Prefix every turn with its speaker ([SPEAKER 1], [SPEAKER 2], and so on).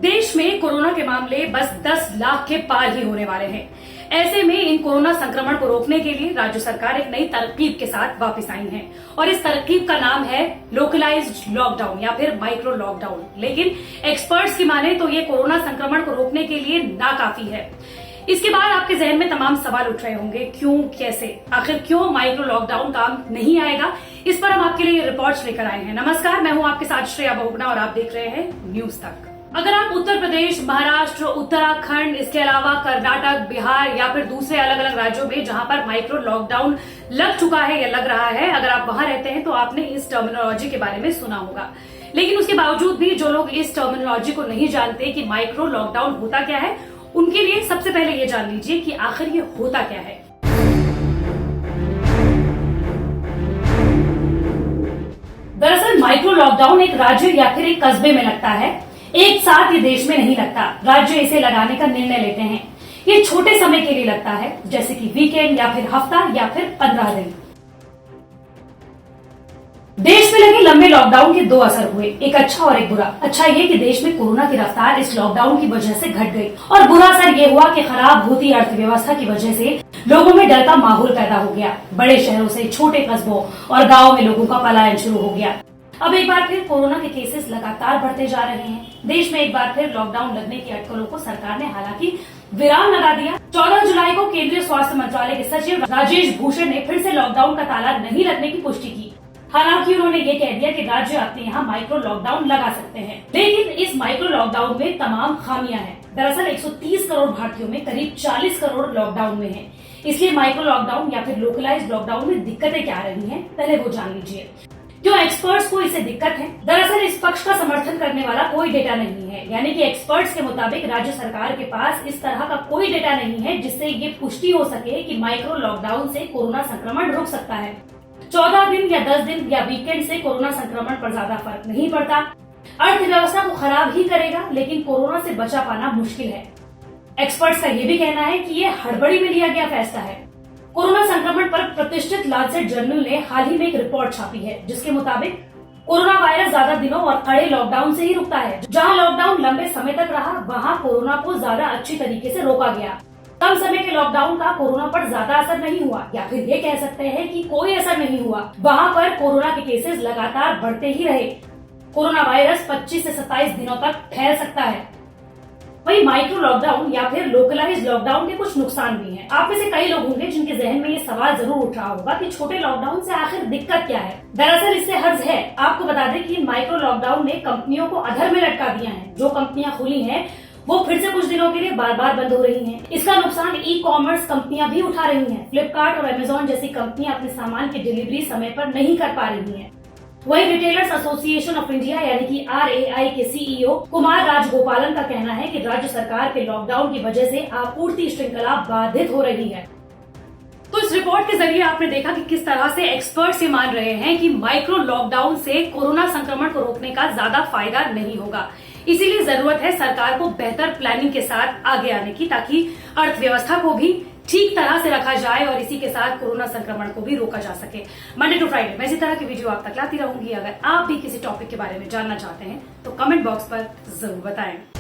[SPEAKER 1] देश में कोरोना के मामले बस 10 लाख के पार ही होने वाले हैं। ऐसे में इन कोरोना संक्रमण को रोकने के लिए राज्य सरकार एक नई तरकीब के साथ वापस आई है और इस तरकीब का नाम है लोकलाइज्ड लॉकडाउन या फिर माइक्रो लॉकडाउन। लेकिन एक्सपर्ट्स की माने तो ये कोरोना संक्रमण को रोकने के लिए नाकाफी है। इसके बाद आपके जहन में तमाम सवाल उठ रहे होंगे, क्यों, कैसे, आखिर क्यों माइक्रो लॉकडाउन काम नहीं आएगा। इस पर हम आपके लिए रिपोर्ट्स लेकर आए हैं। नमस्कार, मैं हूं आपके साथ श्रेया बहुगुणा और आप देख रहे हैं न्यूज तक। अगर आप उत्तर प्रदेश, महाराष्ट्र, उत्तराखंड, इसके अलावा कर्नाटक, बिहार या फिर दूसरे अलग अलग राज्यों में जहां पर माइक्रो लॉकडाउन लग चुका है या लग रहा है, अगर आप वहां रहते हैं तो आपने इस टर्मिनोलॉजी के बारे में सुना होगा। लेकिन उसके बावजूद भी जो लोग इस टर्मिनोलॉजी को नहीं जानते कि माइक्रो लॉकडाउन होता क्या है, उनके लिए सबसे पहले ये जान लीजिए कि आखिर ये होता क्या है। दरअसल माइक्रो लॉकडाउन एक राज्य या फिर एक कस्बे में लगता है, एक साथ ये देश में नहीं लगता। राज्य इसे लगाने का निर्णय लेते हैं। ये छोटे समय के लिए लगता है, जैसे कि वीकेंड या फिर हफ्ता या फिर 15 दिन। देश में लगे लंबे लॉकडाउन के दो असर हुए, एक अच्छा और एक बुरा। अच्छा ये कि देश में कोरोना की रफ्तार इस लॉकडाउन की वजह से घट गई और बुरा असर ये हुआ कि खराब होती अर्थव्यवस्था की वजह से लोगों में डर का माहौल पैदा हो गया। बड़े शहरों से छोटे कस्बों और गाँव में लोगों का पलायन शुरू हो गया। अब एक बार फिर कोरोना के केसेस लगातार बढ़ते जा रहे हैं। देश में एक बार फिर लॉकडाउन लगने की अटकलों को सरकार ने हालांकि विराम लगा दिया। 14 जुलाई को केंद्रीय स्वास्थ्य मंत्रालय के सचिव राजेश भूषण ने फिर से लॉकडाउन का ताला नहीं लगने की पुष्टि की। हालांकि उन्होंने ये कह दिया कि राज्य अपने यहाँ माइक्रो लॉकडाउन लगा सकते हैं, लेकिन इस माइक्रो लॉकडाउन में तमाम खामियां हैं। दरअसल 130 करोड़ भारतीयों में करीब 40 करोड़ लॉकडाउन में हैं। इसलिए माइक्रो लॉकडाउन या फिर लोकलाइज्ड लॉकडाउन में दिक्कतें क्या आ रही हैं, पहले वो जान लीजिए। क्यों एक्सपर्ट्स को इसे दिक्कत है? दरअसल इस पक्ष का समर्थन करने वाला कोई डेटा नहीं है, यानी कि एक्सपर्ट्स के मुताबिक राज्य सरकार के पास इस तरह का कोई डेटा नहीं है जिससे ये पुष्टि हो सके कि माइक्रो लॉकडाउन से कोरोना संक्रमण रुक सकता है। 14 दिन या 10 दिन या वीकेंड से कोरोना संक्रमण पर ज्यादा फर्क नहीं पड़ता। अर्थव्यवस्था को खराब ही करेगा, लेकिन कोरोना से बचा पाना मुश्किल है। एक्सपर्ट्स का ये भी कहना है कि ये हड़बड़ी में लिया गया फैसला है। कोरोना संक्रमण पर प्रतिष्ठित लांसेट जर्नल ने हाल ही में एक रिपोर्ट छापी है, जिसके मुताबिक कोरोना वायरस ज्यादा दिनों और कड़े लॉकडाउन से ही रुकता है। जहां लॉकडाउन लंबे समय तक रहा, वहां कोरोना को ज्यादा अच्छी तरीके से रोका गया। कम समय के लॉकडाउन का कोरोना पर ज्यादा असर नहीं हुआ, या फिर ये कह सकते हैं कि कोई असर नहीं हुआ। वहां पर कोरोना के केसेस लगातार बढ़ते ही रहे। कोरोना वायरस 25 से 27 दिनों तक फैल सकता है। वही माइक्रो लॉकडाउन या फिर लोकलाइज्ड लॉकडाउन के कुछ नुकसान भी हैं। आप में से कई लोग होंगे जिनके जहन में ये सवाल जरूर उठ रहा होगा कि छोटे लॉकडाउन से आखिर दिक्कत क्या है। दरअसल इससे हर्ज है। आपको बता दें कि माइक्रो लॉकडाउन ने कंपनियों को अधर में लटका दिया है। जो कंपनियां खुली हैं वो फिर से कुछ दिनों के लिए बार बार बंद हो रही हैं। इसका नुकसान ई कॉमर्स कंपनियां भी उठा रही हैं। फ्लिपकार्ट और अमेजोन जैसी कंपनियां अपने सामान की डिलीवरी समय पर नहीं कर पा रही हैं। वही रिटेलर्स एसोसिएशन ऑफ इंडिया यानी कि RAI के CEO कुमार राजगोपालन का कहना है कि राज्य सरकार के लॉकडाउन की वजह से आपूर्ति श्रृंखला बाधित हो रही है। तो इस रिपोर्ट के जरिए आपने देखा कि किस तरह से एक्सपर्ट्स ये मान रहे हैं कि माइक्रो लॉकडाउन से कोरोना संक्रमण को रोकने का ज्यादा फायदा नहीं होगा। इसीलिए जरूरत है सरकार को बेहतर प्लानिंग के साथ आगे आने की, ताकि अर्थव्यवस्था को भी ठीक तरह से रखा जाए और इसी के साथ कोरोना संक्रमण को भी रोका जा सके। मंडे टू फ्राइडे मैं इसी तरह की वीडियो आप तक लाती रहूंगी। अगर आप भी किसी टॉपिक के बारे में जानना चाहते हैं तो कमेंट बॉक्स पर जरूर बताएं।